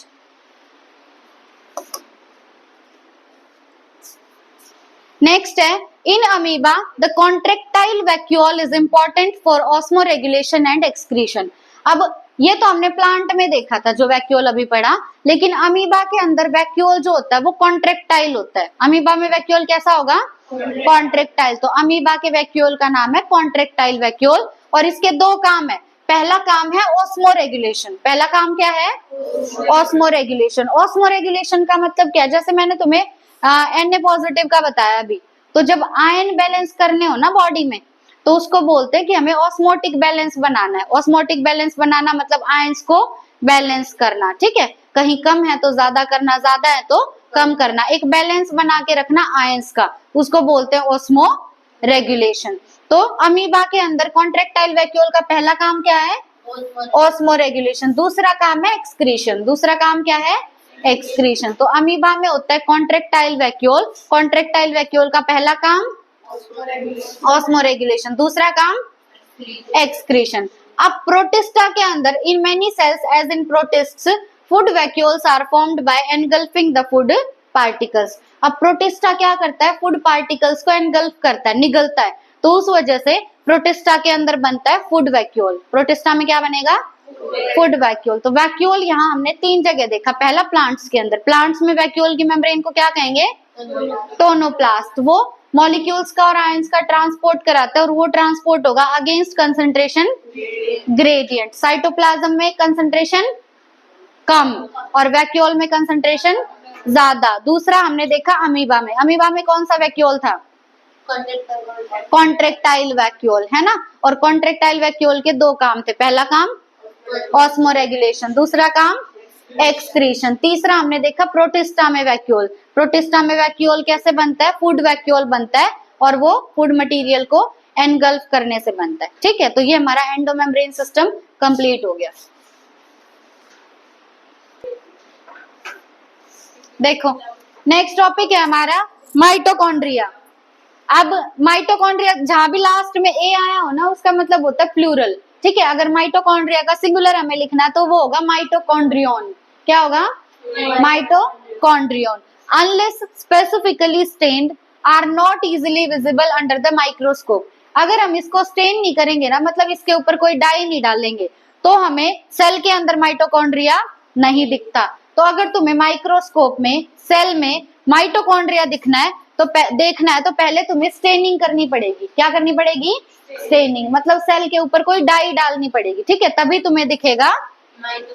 नेक्स्ट है, in amoeba the contractile vacuole is important for osmoregulation and excretion. अब ये तो हमने प्लांट में देखा था जो वैक्यूल अभी पढ़ा, लेकिन अमीबा के अंदर वैक्यूल जो होता है वो कॉन्ट्रेक्टाइल होता है। अमीबा में वैक्यूल कैसा होगा? कॉन्ट्रेक्टाइल। तो अमीबा के वैक्यूल का नाम है कॉन्ट्रेक्टाइल वैक्यूल, और इसके दो काम है। पहला काम है ऑस्मोरेगुलेशन। पहला काम क्या है? ऑस्मोरेगुलेशन। ऑस्मोरेगुलेशन का मतलब क्या है? जैसे मैंने तुम्हें Na पॉजिटिव का बताया अभी, तो जब आयन बैलेंस करने हो ना बॉडी में तो उसको बोलते हैं कि हमें ऑस्मोटिक बैलेंस बनाना है। ऑस्मोटिक बैलेंस बनाना मतलब आयंस को बैलेंस करना। ठीक है, कहीं कम है तो ज्यादा करना, ज्यादा है तो कम करना, एक बैलेंस बना के रखना आयंस का, उसको बोलते हैं ऑस्मो रेगुलेशन। तो अमीबा के अंदर कॉन्ट्रेक्टाइल वैक्यूल का पहला काम क्या है? Osmo regulation. दूसरा काम है एक्सक्रीशन। दूसरा काम क्या है? एक्सक्रीशन। तो अमीबा में होता है कॉन्ट्रेक्टाइल वैक्यूल। कॉन्ट्रेक्टाइल वैक्यूल का पहला काम ऑस्मो रेगुलेशन, दूसरा काम एक्सक्रीशन। अब प्रोटिस्टा के अंदर in many cells as in protists food vacuoles are formed by engulfing the food particles. अब प्रोटिस्टा क्या करता है? फूड पार्टिकल्स को एनगल्फ करता है, निगलता है, तो उस वजह से प्रोटिस्टा के अंदर बनता है फूड वैक्यूल। प्रोटिस्टा में क्या बनेगा? Food vacuole. तो वैक्यूल यहाँ हमने तीन जगह देखा। पहला प्लांट्स के अंदर, प्लांट्स में वैक्यूल की मेम्ब्रेन को क्या कहेंगे? टोनोप्लास्ट। वो मॉलिक्यूल्स का और आयंस का ट्रांसपोर्ट कराता है, और वो ट्रांसपोर्ट होगा अगेंस्ट कंसंट्रेशन ग्रेडियंट। साइटोप्लाज्म में कंसंट्रेशन कम और वैक्यूल में कंसंट्रेशन ज्यादा। दूसरा हमने देखा अमीबा में। अमीबा में कौन सा वैक्यूल था? कॉन्ट्रेक्टाइल वैक्यूल, है ना? और कॉन्ट्रेक्टाइल वैक्यूल के दो काम थे। पहला काम ऑस्मो रेगुलेशन, दूसरा काम एक्सक्रीशन। तीसरा हमने देखा प्रोटिस्टा में वैक्यूल। प्रोटिस्टा में वैक्यूल कैसे बनता है? फूड वैक्यूल बनता है, और वो फूड मटेरियल को एनगल्फ करने से बनता है। ठीक है, तो ये हमारा एंडोमेम्ब्रेन सिस्टम कंप्लीट हो गया। देखो नेक्स्ट टॉपिक है हमारा माइटोकॉन्ड्रिया। अब माइटोकॉन्ड्रिया जहां भी लास्ट में ए आया हो ना उसका मतलब होता है प्लूरल। ठीक है, अगर माइटोकॉन्ड्रिया का सिंगुलर हमें लिखना है तो वो होगा माइटोकॉन्ड्रियन। क्या होगा? Mitochondrion. Unless specifically stained are not easily visible under the microscope. अगर हम इसको स्टेन नहीं करेंगे ना, मतलब इसके ऊपर कोई डाई नहीं डालेंगे, तो हमें सेल के अंदर माइटोकॉन्ड्रिया नहीं दिखता। तो अगर तुम्हें माइक्रोस्कोप में सेल में माइटोकॉन्ड्रिया दिखना है तो देखना है तो पहले तुम्हें स्टेनिंग करनी पड़ेगी। क्या करनी पड़ेगी? स्टेनिंग, मतलब सेल के ऊपर कोई डाई डालनी पड़ेगी, ठीक है, तभी तुम्हें दिखेगा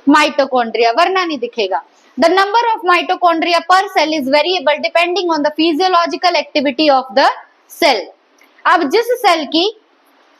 माइटोकॉन्ड्रिया, वरना नहीं दिखेगा। The number of mitochondria per cell is variable depending on the physiological activity of the cell. अब जिस सेल की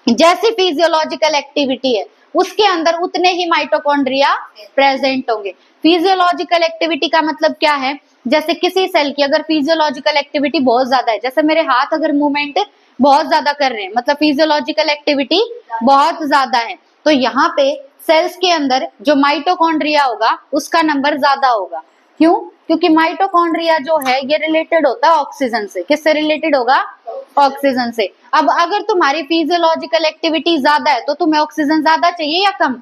जैसी फिजियोलॉजिकल एक्टिविटी है उसके अंदर उतने ही माइटोकॉन्ड्रिया प्रेजेंट होंगे। फिजियोलॉजिकल एक्टिविटी का मतलब क्या है? जैसे किसी सेल की अगर फिजियोलॉजिकल एक्टिविटी बहुत ज्यादा है, जैसे मेरे हाथ अगर मूवमेंट बहुत ज्यादा कर रहे हैं, मतलब फिजियोलॉजिकल एक्टिविटी बहुत ज्यादा है, तो यहाँ पे सेल्स के अंदर जो माइटोकॉन्ड्रिया होगा उसका नंबर ज्यादा होगा। क्यों? क्योंकि माइटोकॉन्ड्रिया जो है ये रिलेटेड होता है ऑक्सीजन से। किससे रिलेटेड होगा? ऑक्सीजन से। अब अगर तुम्हारी फिजियोलॉजिकल एक्टिविटी ज्यादा है तो तुम्हें ऑक्सीजन ज्यादा चाहिए या कम?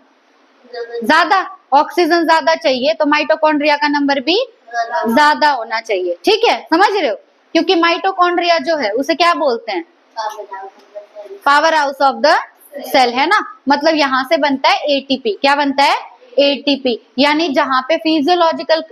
ज्यादा। ऑक्सीजन ज्यादा चाहिए तो माइटोकॉन्ड्रिया का नंबर भी ज्यादा होना चाहिए, ठीक है, समझ रहे हो? क्योंकि माइटोकॉन्ड्रिया जो है उसे क्या बोलते हैं? Power house of the cell, है ना। मतलब यहाँ से बनता है एटीपी। क्या बनता है? एटीपी। यानी जहाँ पे फिजियोलॉजिकल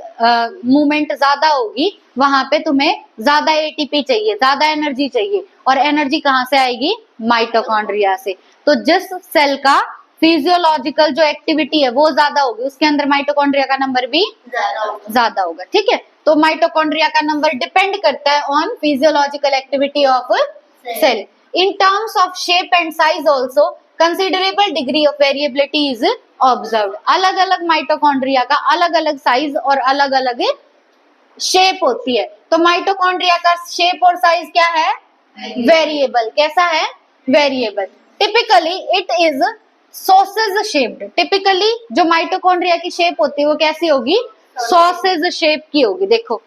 मूवमेंट ज्यादा होगी वहां पे तुम्हें ज्यादा एटीपी चाहिए, ज्यादा एनर्जी चाहिए, और एनर्जी कहाँ से आएगी? माइटोकॉन्ड्रिया से। तो जिस सेल का फिजियोलॉजिकल जो एक्टिविटी है वो ज्यादा होगी उसके अंदर माइटोकॉन्ड्रिया का नंबर भी ज्यादा होगा, ठीक है। तो माइटोकॉन्ड्रिया का नंबर डिपेंड करता है on physiological activity of cell. In terms of shape and size also, considerable degree of variability is observed. अलग अलग माइटोकॉन्ड्रिया का अलग अलग साइज और अलग अलग शेप होती है। तो माइटोकॉन्ड्रिया का शेप और साइज क्या है? वेरिएबल। कैसा है? Variable. Typically it is sausage shaped. Typically जो माइटोकॉन्ड्रिया की शेप होती है वो कैसी होगी? सॉसेज शेप की होगी। देखो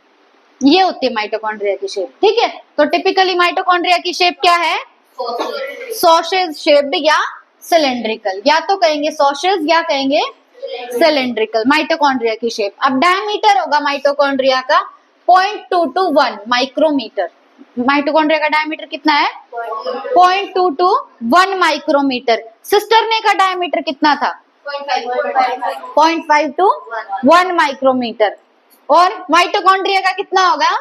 ये होती है माइटोकॉन्ड्रिया की शेप, ठीक है। तो टिपिकली माइटोकॉन्ड्रिया की शेप क्या है? सॉसेज शेप्ड या सिलेंड्रिकल। या तो कहेंगे सॉसेज या कहेंगे सिलेंड्रिकल माइटोकॉन्ड्रिया की शेप। अब डायमीटर होगा माइटोकॉन्ड्रिया का 0.2 to 1 माइक्रोमीटर। माइटोकॉन्ड्रिया का डायमीटर कितना है? 0.2 to 1 माइक्रोमीटर। सिस्टरने का डायमीटर कितना था? 0.5 to 1 माइक्रोमीटर। और माइटोकॉन्ड्रिया का कितना होगा?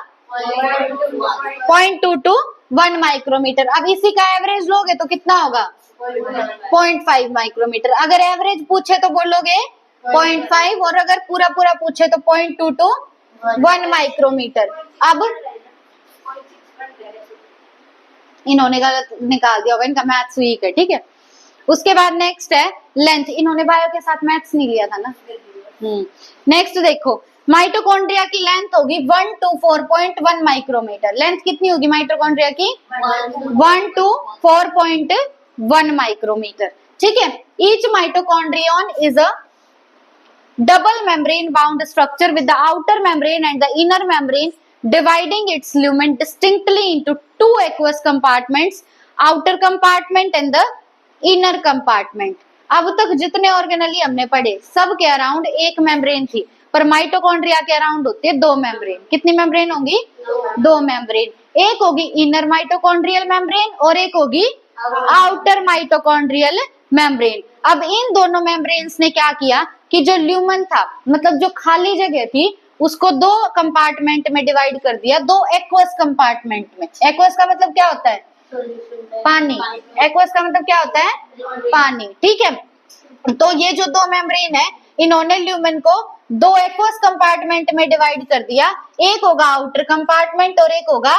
0.2 to 1 माइक्रोमीटर। अब इसी का एवरेज लोगे तो कितना होगा? 0.5 माइक्रोमीटर। अगर एवरेज पूछे तो बोलोगे 0.5, और अगर पूरा पूरा पूछे तो 0.2 to 1 माइक्रोमीटर। अब इन्होंने गलत निकाल दिया होगा, इनका मैथ्स वीक है, ठीक है। उसके बाद नेक्स्ट है लेंथ। इन्होंने बायो के साथ मैथ्स नहीं लिया था ना। नेक्स्ट देखो, माइटोकॉन्ड्रिया की लेंथ होगी 1 to 4.1 माइक्रोमीटर। लेंथ कितनी होगी माइटोकॉन्ड्रिया की? 1 to 4.1 माइक्रोमीटर, ठीक है। Each mitochondrion is a double membrane bound structure with the outer membrane and the inner membrane dividing its lumen distinctly into two aqueous compartments, outer compartment and the inner compartment. अब तक जितने organelle हमने पढ़े सब के around एक membrane थी, पर माइटोकॉन्ड्रिया के अराउंड होती है 2 मेम्ब्रेन। कितनी मेम्ब्रेन होंगी? 2 मेम्ब्रेन। एक होगी इनर माइटोकॉन्ड्रियल मेम्ब्रेन और एक होगी आउटर माइटोकॉन्ड्रियल मेम्ब्रेन। अब इन दोनों मेम्ब्रेन्स ने क्या किया कि जो ल्यूमन था, मतलब जो खाली जगह थी, उसको 2 कंपार्टमेंट में डिवाइड कर दिया, 2 एक्वस कंपार्टमेंट में। एक्वस का मतलब क्या होता है? पानी। एक्वस का मतलब क्या होता है? पानी, ठीक है। तो ये जो 2 मेम्ब्रेन है इन्होंने ल्यूमन को 2 एक्वस कंपार्टमेंट में डिवाइड कर दिया। एक होगा आउटर कंपार्टमेंट और एक होगा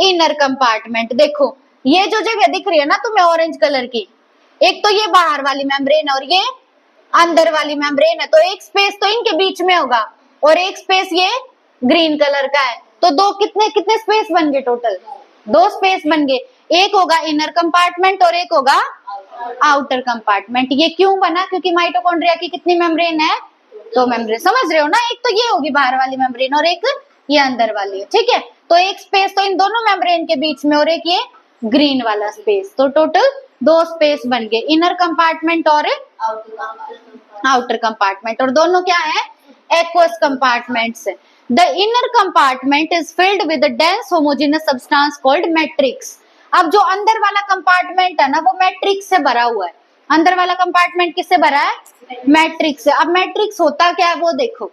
इनर कंपार्टमेंट। देखो ये जो जगह दिख रही है ना तुम्हें ऑरेंज कलर की, एक तो ये बाहर वाली मेम्ब्रेन और ये अंदर वाली मेम्ब्रेन है, तो एक स्पेस तो इनके बीच में होगा और एक स्पेस ये ग्रीन कलर का है। तो 2 कितने कितने स्पेस बन गए? टोटल 2 स्पेस बन गए। एक होगा इनर कंपार्टमेंट और एक होगा आउटर कंपार्टमेंट। ये क्यों बना? क्योंकि माइटोकॉन्ड्रिया की कितनी मेम्ब्रेन है? 2 मेम्ब्रेन। समझ रहे हो ना? एक तो ये होगी बाहर वाली मेम्ब्रेन और एक ये अंदर वाली है, ठीक है। तो एक स्पेस तो इन दोनों मेम्ब्रेन के बीच में और एक ये ग्रीन वाला स्पेस, तो टोटल 2 स्पेस बन गए, इनर कंपार्टमेंट और आउटर कंपार्टमेंट, और दोनों क्या है? एक्वस कंपार्टमेंट्स है। The inner compartment is filled with dense homogeneous substance called matrix. अब जो अंदर वाला कंपार्टमेंट है ना वो मैट्रिक्स से भरा हुआ है। अंदर वाला कंपार्टमेंट किससे भरा है? मैट्रिक्स से। अब मैट्रिक्स होता क्या है वो देखो।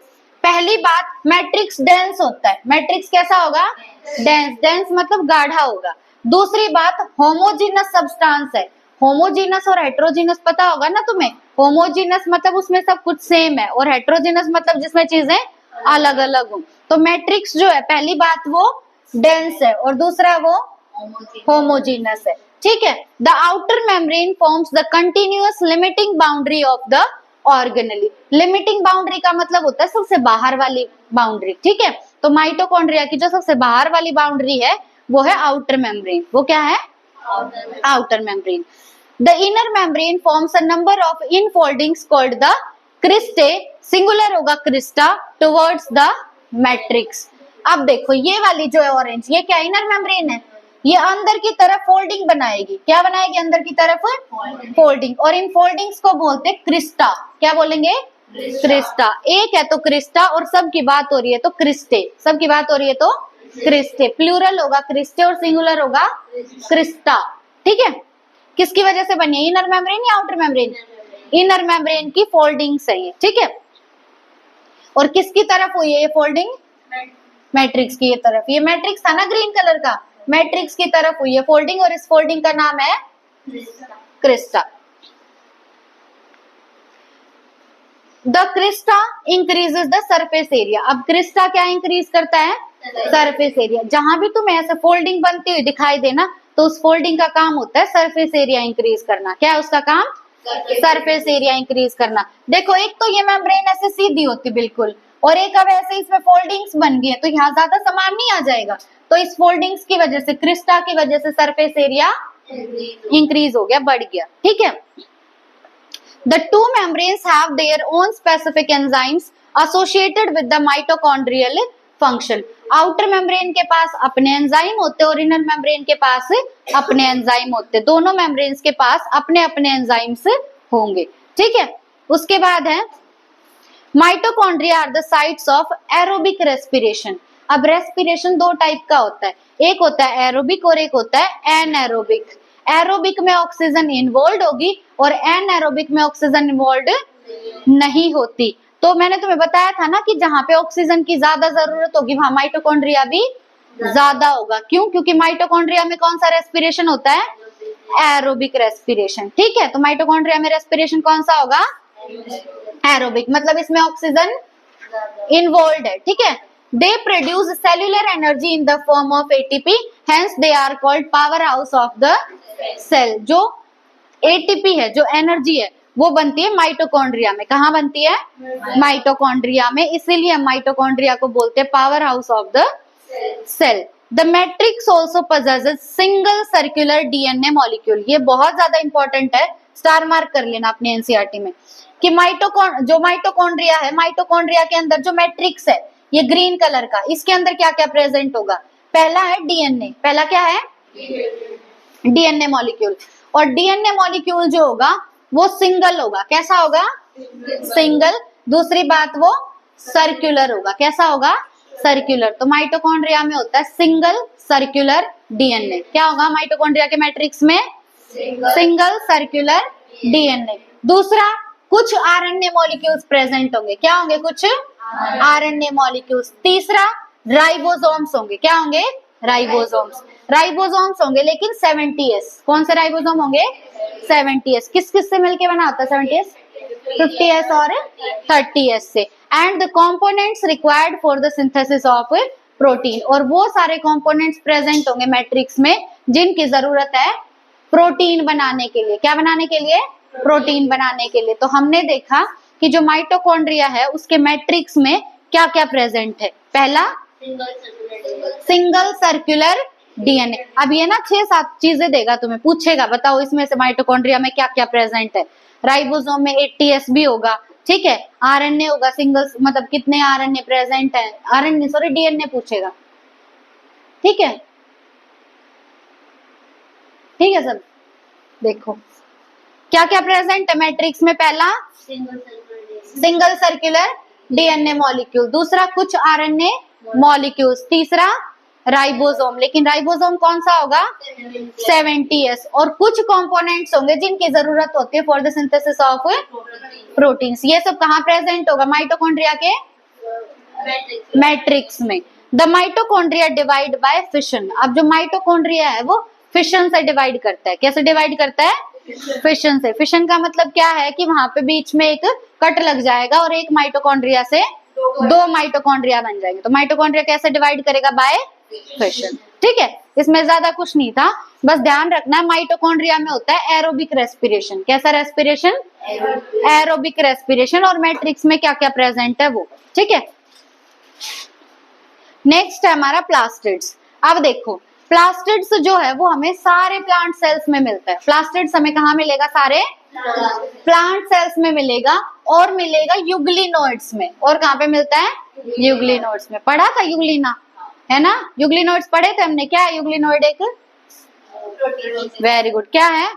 पहली बात, मैट्रिक्स डेंस होता है। मैट्रिक्स कैसा होगा? डेंस। डेंस मतलब गाढ़ा होगा। दूसरी बात, होमोजीनस सब्सटेंस है। होमोजीनस और हेट्रोजीनस पता होगा ना तुम्हें। होमोजीनस मतलब उसमें सब कुछ सेम है, और हेट्रोजीनस मतलब जिसमें चीजें अलग अलग हो। तो मैट्रिक्स जो है, पहली बात वो डेंस है, और दूसरा वो होमोजीनस है। ठीक है। The outer membrane forms the continuous limiting boundary of the organelle. Limiting boundary का मतलब होता है सबसे बाहर वाली बाउंड्री। ठीक है। तो माइटोकॉन्ड्रिया की जो सबसे बाहर वाली बाउंड्री है वो है आउटर मेम्ब्रेन। वो क्या है? Outer membrane. The inner membrane forms a number of infoldings called the cristae, singular होगा क्रिस्टा, टुवर्ड्स द मैट्रिक्स। अब देखो ये वाली जो है ऑरेंज, ये क्या इनर मेम्ब्रेन है। ये अंदर की तरफ फोल्डिंग बनाएगी। क्या बनाएगी? अंदर की तरफ फोल्डिंग। और इन फोल्डिंग्स को बोलते हैं क्रिस्टा। क्या बोलेंगे? क्रिस्टा। एक है तो क्रिस्टा, और सब की बात हो रही है तो क्रिस्टे। सब की बात हो रही है तो क्रिस्टे। प्लूरल होगा क्रिस्टे और सिंगुलर होगा क्रिस्टा। ठीक है। किसकी वजह से बनी है? इनर मेम्ब्रेन या आउटर मेम्ब्रेन? इनर मेम्ब्रेन की फोल्डिंग्स है ये। ठीक है। और किसकी तरफ हुई है ये फोल्डिंग? मैट्रिक्स की ये तरफ। ये मैट्रिक्स था ना ग्रीन कलर का, मैट्रिक्स की तरफ हुई है फोल्डिंग, और इस फोल्डिंग का नाम है Crysta. The Crysta increases the surface area. अब क्रिस्टा क्या इंक्रीज करता है? Surface area. जहां भी तुम्हें ऐसे फोल्डिंग बनती हुई दिखाई देना, तो उस फोल्डिंग का काम होता है सरफेस एरिया इंक्रीज करना। क्या है उसका काम? सरफेस एरिया इंक्रीज करना। देखो एक तो ये मेम्ब्रेन ऐसे सीधी होती बिल्कुल, और एक अब ऐसे इसमें फोल्डिंग्स बन गई है, तो यहाँ ज्यादा सामान नहीं आ जाएगा। तो इस फोल्डिंग्स की वजह से, क्रिस्टा की वजह से सरफेस एरिया इंक्रीज हो गया, बढ़ गया। ठीक है। The two membranes have their own specific enzymes associated with the mitochondrial function. Outer membrane के पास अपने एंजाइम होते हैं और इनर मेम्ब्रेन के पास अपने एंजाइम होते हैं। दोनों मेम्ब्रेन्स के पास अपने अपने एंजाइम्स होंगे। ठीक है। उसके बाद है mitochondria are the sites of aerobic respiration. अब रेस्पिरेशन दो टाइप का होता है, एक होता है एरोबिक और एक होता है एनएरोबिक। एरोबिक में ऑक्सीजन इन्वॉल्व होगी और एनएरोबिक में ऑक्सीजन इन्वॉल्व नहीं होती। तो मैंने तुम्हें बताया था ना कि जहां पे ऑक्सीजन की ज्यादा जरूरत होगी वहां माइटोकॉन्ड्रिया भी ज्यादा होगा। क्यों? क्योंकि माइटोकॉन्ड्रिया में कौन सा रेस्पिरेशन होता है? Aerobic respiration. ठीक है। तो माइटोकॉन्ड्रिया में रेस्पिरेशन कौन सा होगा? एरोबिक, मतलब इसमें ऑक्सीजन इन्वॉल्व है। ठीक है। They produce cellular energy in the form of ATP, hence they are called power house of the cell. जो एटीपी है, जो एनर्जी है, वो बनती है माइटोकॉन्ड्रिया में। कहाँ बनती है? माइटोकॉन्ड्रिया में। इसीलिए हम माइटोकॉन्ड्रिया को बोलते हैं power house of the cell. The matrix also possesses single circular DNA molecule. ये बहुत ज्यादा इंपॉर्टेंट है, स्टार मार्क कर लेना अपने एनसीईआरटी में कि जो माइटोकॉन्ड्रिया है, माइटोकॉन्ड्रिया के अंदर जो मैट्रिक्स है ये ग्रीन कलर का, इसके अंदर क्या क्या प्रेजेंट होगा? पहला है डीएनए। पहला क्या है? DNA molecule. और डीएनए मॉलिक्यूल जो होगा वो सिंगल होगा। कैसा होगा? सिंगल। दूसरी बात वो सर्कुलर होगा। कैसा होगा? सर्कुलर। तो माइटोकॉन्ड्रिया में होता है सिंगल सर्कुलर डीएनए। क्या होगा माइटोकॉन्ड्रिया के मैट्रिक्स में? Single circular DNA. दूसरा, कुछ आरएनए मॉलिक्यूल्स प्रेजेंट होंगे। क्या होंगे? कुछ आरएनए मॉलिक्यूल्स। तीसरा, राइबोसोम्स होंगे। क्या होंगे? राइबोसोम्स। राइबोसोम्स होंगे लेकिन 70s। कौन से राइबोसोम होंगे? 70s। किस किस से मिलके बना होता है 70s? 50s और 30s से। And the components required for the synthesis of protein. और वो सारे कंपोनेंट्स प्रेजेंट होंगे मैट्रिक्स में जिनकी जरूरत है प्रोटीन बनाने के लिए। क्या बनाने के लिए? प्रोटीन बनाने के लिए। तो हमने देखा कि जो माइटोकॉन्ड्रिया है उसके मैट्रिक्स में क्या क्या प्रेजेंट है। पहला, सिंगल सर्कुलर डीएनए। अब ये ना 6-7 चीजें देगा तुम्हें, पूछेगा बताओ इसमें से माइटोकॉन्ड्रिया में क्या क्या प्रेजेंट है। राइबोसोम में 80s भी होगा। ठीक है। आरएनए होगा सिंगल, मतलब कितने आरएनए प्रेजेंट है, आरएनए सॉरी डीएनए पूछेगा। ठीक है। ठीक है सब। देखो क्या क्या प्रेजेंट है मैट्रिक्स में। पहला, सिंगल सर्कुलर डीएनए मॉलिक्यूल। दूसरा, कुछ आरएनए मॉलिक्यूल्स। तीसरा राइबोसोम, लेकिन राइबोसोम कौन सा होगा? 70s। और कुछ कंपोनेंट्स होंगे जिनकी जरूरत होती है for the synthesis of proteins. ये सब कहाँ प्रेजेंट होगा? माइटोकॉन्ड्रिया के मैट्रिक्स में। The mitochondria divide by fission. अब जो माइटोकॉन्ड्रिया है वो फिशन से डिवाइड करता है। कैसे डिवाइड करता है? फिशन से। फिशन का मतलब क्या है कि वहां पे बीच में एक कट लग जाएगा और एक माइटोकॉन्ड्रिया से दो माइटोकॉन्ड्रिया बन जाएंगे। तो माइटोकॉन्ड्रिया कैसे डिवाइड करेगा? By fission. ठीक है, इसमें ज्यादा कुछ नहीं था, बस ध्यान रखना माइटोकॉन्ड्रिया में होता है एरोबिक रेस्पिरेशन। कैसा रेस्पिरेशन? Aerobic respiration. और मैट्रिक्स में क्या क्या प्रेजेंट है वो। ठीक है, नेक्स्ट है हमारा प्लास्टिड्स। अब देखो प्लास्टिड्स जो है वो हमें सारे प्लांट सेल्स में मिलता है। प्लास्टिड्स हमें कहाँ मिलेगा? सारे प्लांट सेल्स में मिलेगा और मिलेगा यूग्लिनोइड्स में। और कहाँ पे मिलता है? यूग्लिनोइड्स में। पढ़ा था यूग्लिना, है ना? यूग्लिनोइड्स पढ़े थे हमने। क्या है यूग्लिनोइड? एक वेरी गुड। क्या है?